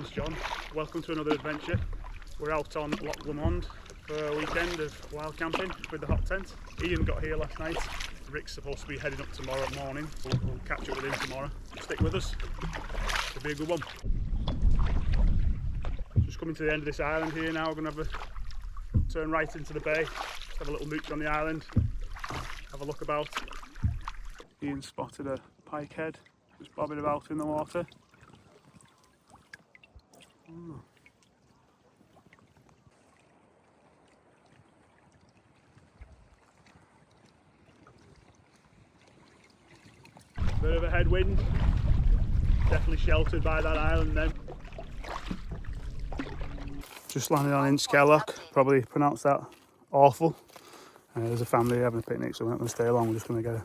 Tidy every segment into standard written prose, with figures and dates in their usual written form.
name's John. Welcome to another adventure. We're out on Loch Lomond for a weekend of wild camping with the hot tent. Ian got here last night. Rick's supposed to be heading up tomorrow morning. We'll catch up with him tomorrow. Stick with us. It'll be a good one. Just coming to the end of this island here now. We're going to have a turn right into the bay. Just have a little mooch on the island. Have a look about. Ian spotted a pikehead just bobbing about in the water. Bit of a headwind, definitely sheltered by that island then. Just landed on Inchcailoch, probably pronounced that awful. There's a family having a picnic, so we're not going to stay long, we're just going to get a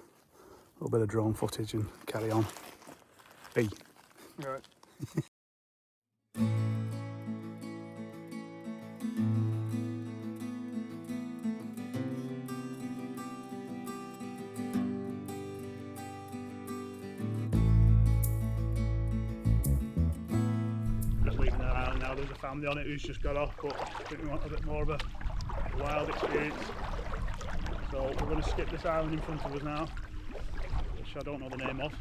little bit of drone footage and carry on. Hey. Right. There's a family on it who's just got off, but I think we want a bit more of a wild experience. So we're going to skip this island in front of us now, which I don't know the name of,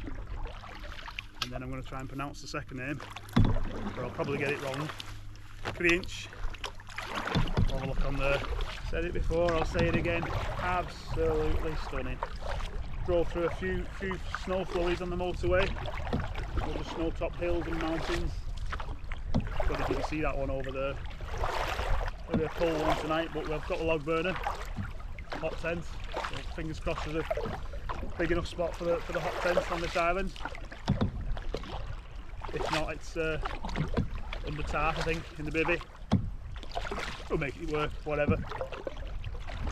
and then I'm going to try and pronounce the second name, but I'll probably get it wrong. Creinch. Have a look on there. Said it before, I'll say it again. Absolutely stunning. Drove through a few snow flurries on the motorway, over snow-topped hills and mountains. But if you can see that one over there, maybe a cold one tonight, but we've got a log burner, hot tent, so fingers crossed there's a big enough spot for the hot tent on this island. If not, it's under tarp, I think, in the bivvy. We'll make it work, whatever.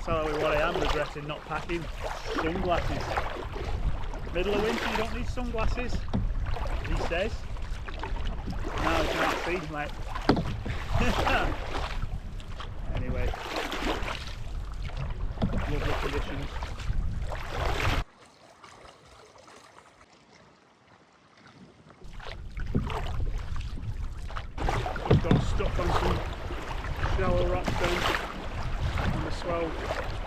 Tell you what, I am regretting not packing sunglasses. Middle of winter, you don't need sunglasses, he says. Now you can't see, like. Anyway, lovely conditions. Just got stuck on some shallow rock then, and the swell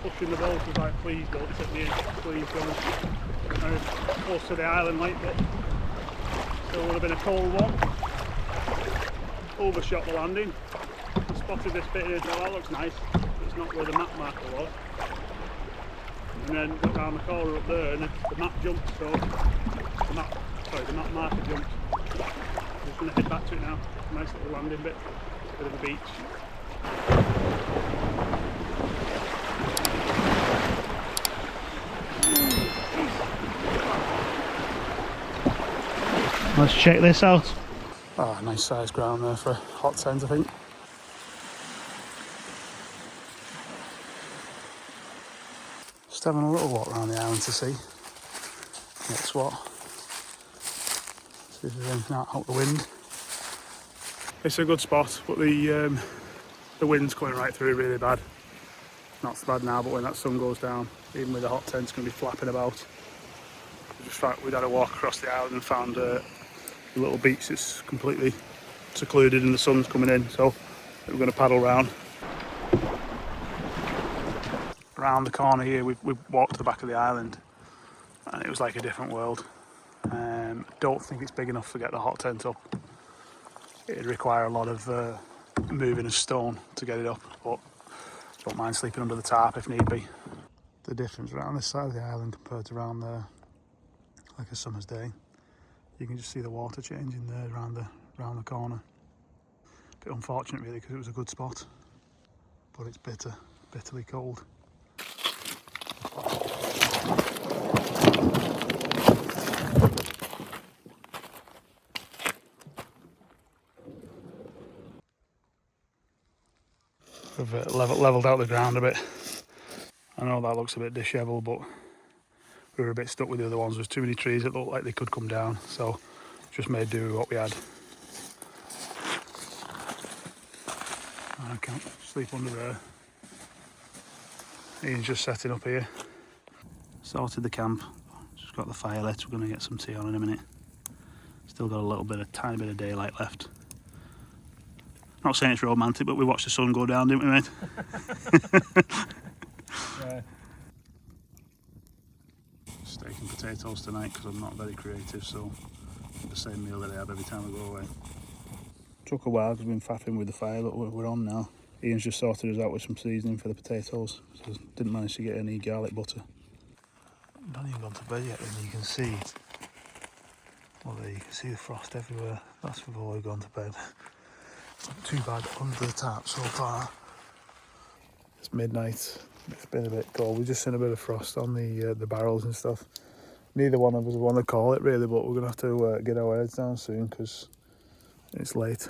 pushing the boat was like, please don't tip me in, please don't. And it's close to the island like that, so it would have been a cold one. Overshot the landing. I spotted this bit here, so that looks nice. It's not where the map marker was. And then got round the corner up there and the map jumped, so the map marker jumped. I'm just going to head back to it now. Nice little landing bit, bit of a beach. Let's check this out. Oh, nice sized ground there for a hot tent, I think. Just having a little walk around the island to see what's what. See if there's anything out the wind. It's a good spot, but the wind's coming right through really bad. Not so bad now, but when that sun goes down, even with the hot tent, it's going to be flapping about. We'd had a walk across the island and found a little beach that's completely secluded and the sun's coming in, so we're going to paddle round. Around the corner here we walked to the back of the island and it was like a different world. Don't think it's big enough to get the hot tent up. It'd require a lot of moving a stone to get it up, but don't mind sleeping under the tarp if need be. The difference around this side of the island compared to around there, like a summer's day, you can just see the water changing there around the corner. Bit unfortunate really, because it was a good spot, but it's bitterly cold. We've levelled out the ground a bit. I know that looks a bit dishevelled, but we were a bit stuck with the other ones. There's too many trees that looked like they could come down, so just made do with what we had. I can't sleep under there. Ian's just setting up here. Sorted the camp, just got the fire lit. We're going to get some tea on in a minute. Still got a tiny bit of daylight left. Not saying it's romantic, but we watched the sun go down, didn't we, mate? Yeah. Steak and potatoes tonight because I'm not very creative, so the same meal that I have every time I go away. Took a while because we've been faffing with the fire. Look, we're on now. Ian's just sorted us out with some seasoning for the potatoes, so didn't manage to get any garlic butter. Not even gone to bed yet, and you can see, well, there you can see the frost everywhere. That's before we've gone to bed. Not too bad under the tarp so far. It's midnight. It's been a bit cold. We've just seen a bit of frost on the barrels and stuff. Neither one of us want to call it really, but we're gonna have to get our heads down soon because it's late.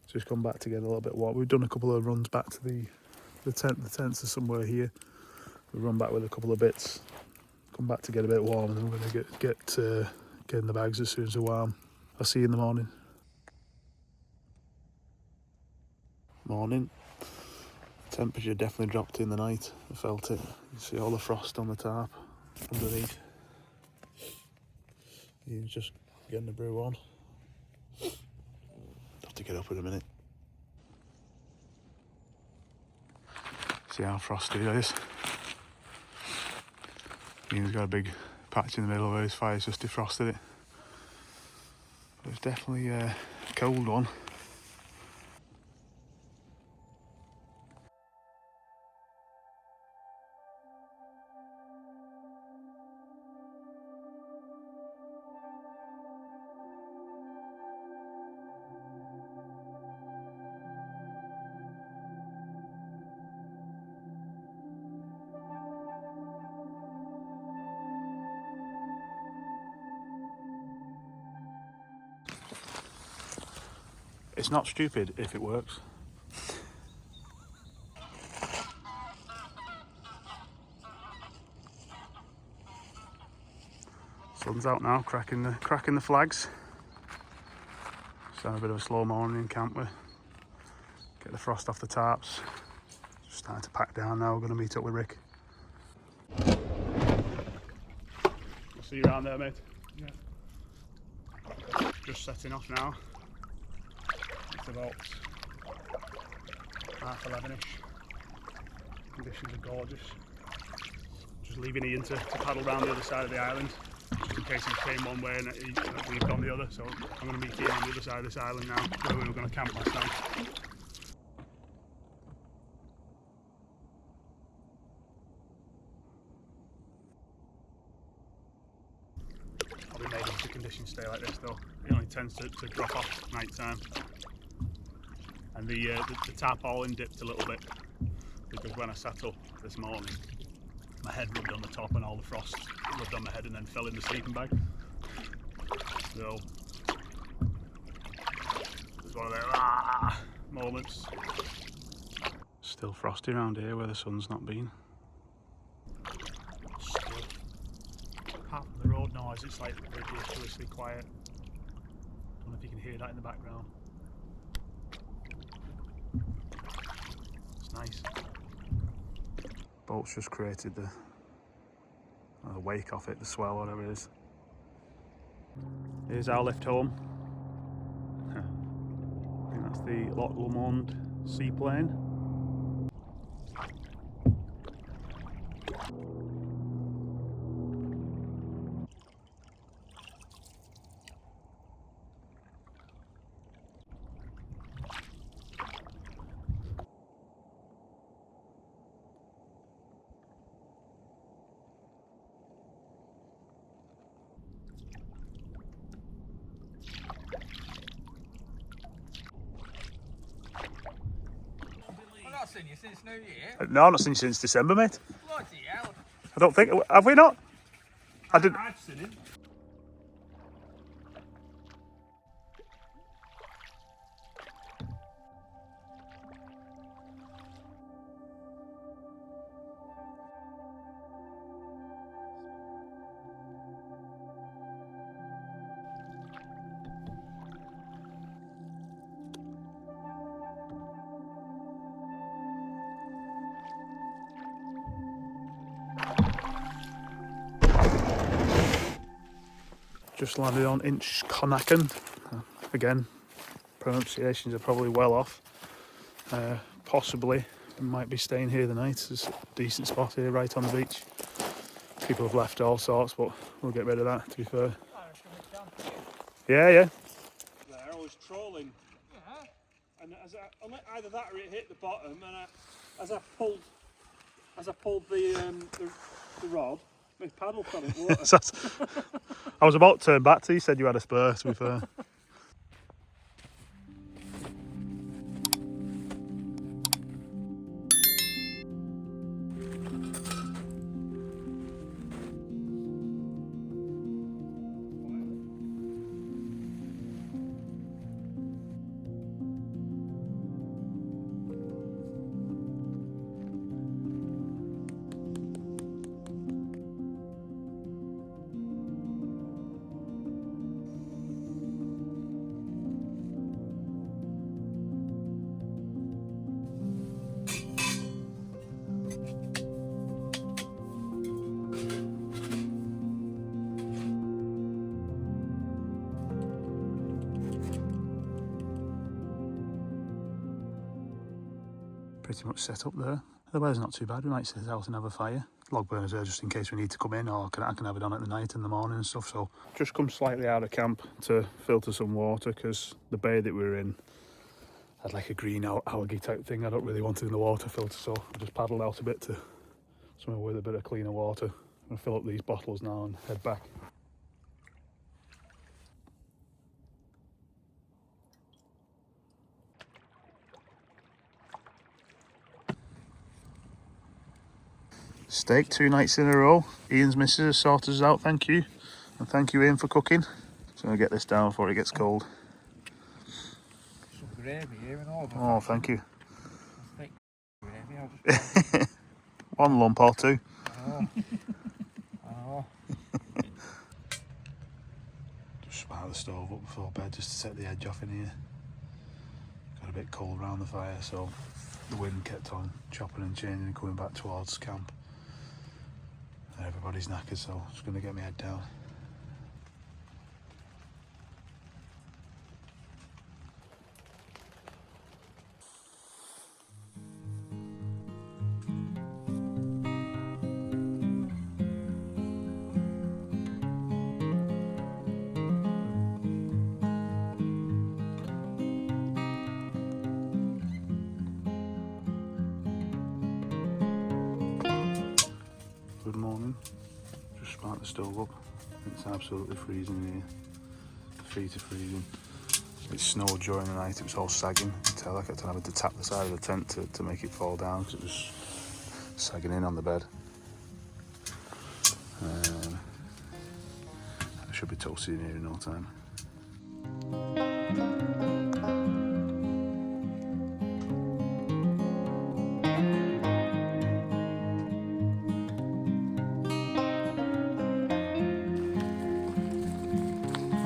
Just come back to get a little bit warm. We've done a couple of runs back to the tent. The tents are somewhere here. We've run back with a couple of bits. Come back to get a bit warm, and then we're gonna get in the bags as soon as they're warm. I'll see you in the morning. Morning. Temperature definitely dropped in the night. I felt it. You see all the frost on the tarp underneath. Ian's just getting the brew on. Have to get up in a minute. See how frosty it is. Ian's got a big patch in the middle where his fire's just defrosted it. But it's definitely a cold one. It's not stupid if it works. Sun's out now, cracking the flags. So a bit of a slow morning in camp. We get the frost off the tarps. Just starting to pack down now. We're going to meet up with Rick. I'll see you around there, mate. Yeah. Just setting off now. It's about 11:30ish. Conditions are gorgeous. Just leaving Ian to paddle round the other side of the island, just in case he came one way and we've gone the other. So I'm going to meet Ian on the other side of this island now, where we were going to camp last night. Probably made if the conditions stay like this though. It only tends to drop off at night time. And the tarpaulin dipped a little bit because when I sat up this morning, my head rubbed on the top and all the frost rubbed on my head and then fell in the sleeping bag. So it's one of those moments. Still frosty around here where the sun's not been. Still. Apart from the road noise, it's like ridiculously quiet. Don't know if you can hear that in the background. Nice. Boat's just created the wake off it, the swell, whatever it is. Here's our lift home. I think that's the Loch Lomond Seaplane. I've not seen you since New Year. No, I've not seen you since December, mate. Bloody hell. I don't think, have we not? I didn't. I've seen him. Just landed on Inchconnachan. Again, pronunciations are probably well off. Possibly we might be staying here the night. There's a decent spot here right on the beach. People have left all sorts, but we'll get rid of that, to be fair. Yeah. There, I was trolling. Yeah. And either that or it hit the bottom, and as I pulled the rod, my paddle fell in water. I was about to turn back to you, said you had a spur, to be fair. Pretty much set up there. The weather's not too bad. We might sit out and have a fire. Log burners there just in case we need to come in, or I can have it on at the night and the morning and stuff. So just come slightly out of camp to filter some water, because the bay that we were in had like a green algae type thing. I don't really want it in the water filter, so I just paddled out a bit to somewhere with a bit of cleaner water. I'm gonna fill up these bottles now and head back. Steak 2 nights in a row. Ian's missus has sorted us out, thank you. And thank you, Ian, for cooking. So I'm going to get this down before it gets cold. Some gravy here and all. Oh, thank you. Thick gravy, I'll just... One lump or two. Oh. Just smart the stove up before bed just to set the edge off in here. Got a bit cold around the fire, so the wind kept on chopping and changing and coming back towards camp. And everybody's knackered, so I'm just going to get my head down. Good morning. Just sparked the stove up. It's absolutely freezing in here. The feet are freezing. It snowed during the night. It was all sagging. You can tell I kept having to tap the side of the tent to make it fall down because it was sagging in on the bed. I should be toasty in here in no time.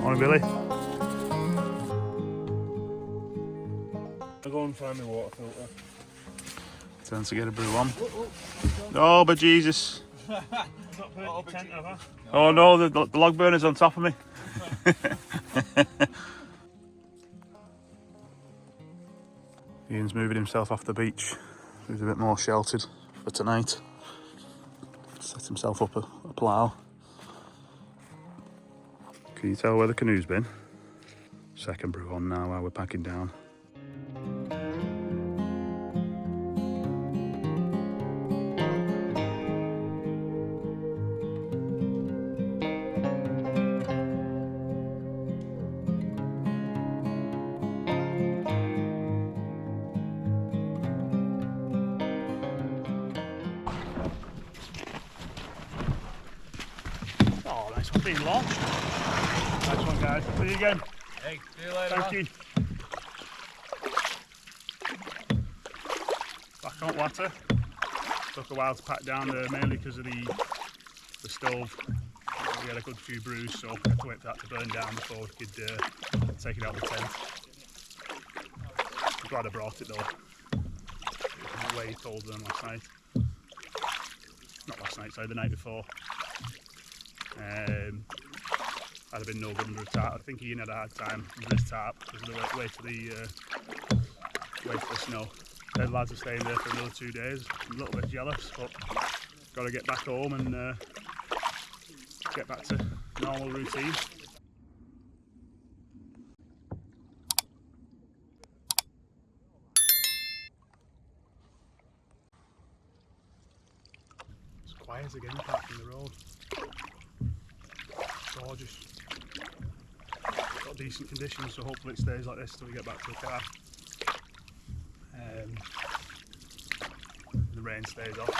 Morning, Billy. I'll go and find my water filter. Time to get a brew on. Oh, but Jesus. Not put it in the tent, have I? Oh no, the log burner's on top of me. Ian's moving himself off the beach. He's a bit more sheltered for tonight. Set himself up a plough. Can you tell where the canoe's been? Second brew on now while we're packing down. Oh, nice one being launched. Nice one, guys. See you again. Hey, see you later. Thank you. Back on water. Took a while to pack down there, mainly because of the stove. We had a good few brews, so we had to wait for that to burn down before we could take it out of the tent. I'm glad I brought it though. It was way colder than last night. Not last night, sorry, the night before. I'd have been no good under a tarp. I think Ian had a hard time under his tarp because of the way to the snow. The lads are staying there for another 2 days. I'm a little bit jealous, but got to get back home and get back to normal routine. It's quiet again apart from the road. Gorgeous. Got decent conditions, so hopefully it stays like this till we get back to the car. The rain stays off.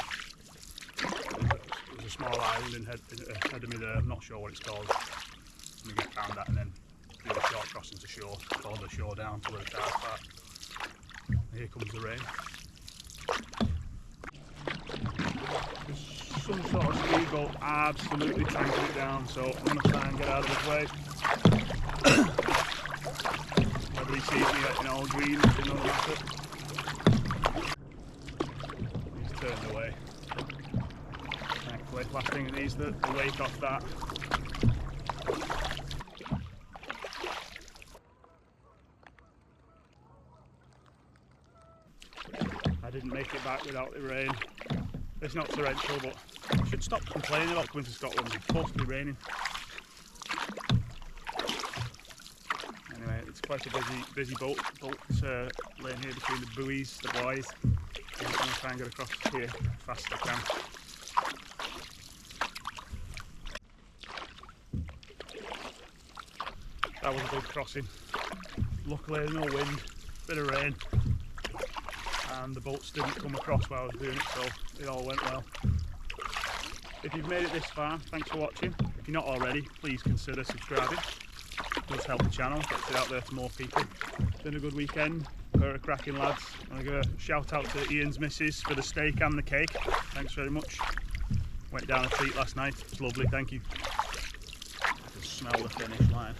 There's a small island ahead of me there, I'm not sure what it's called. I'm going to get around that and then do a short crossing to shore, follow the shore down to where the cars park. Here comes the rain. There's some sort of speedboat absolutely tanking it down, so I'm going to try and get out of his way. Whether he sees me getting all green, is another matter. He's turned away. Thankfully, last thing it needs the wake off that. I didn't make it back without the rain. It's not torrential, but I should stop complaining about coming to Scotland. It's supposed to be raining. Anyway, it's quite a busy boat laying here between the buoys, the buoys. I'm going to try and get across here as fast as I can. That was a big crossing. Luckily no wind, bit of rain, and the boats didn't come across while I was doing it, so it all went well. If you've made it this far, thanks for watching. If you're not already, please consider subscribing. It does help the channel, gets it out there to more people. It's been a good weekend, pair of cracking lads. I'm going to give a shout out to Ian's missus for the steak and the cake. Thanks very much. Went down a treat last night, it's lovely, thank you. I can smell the finish line.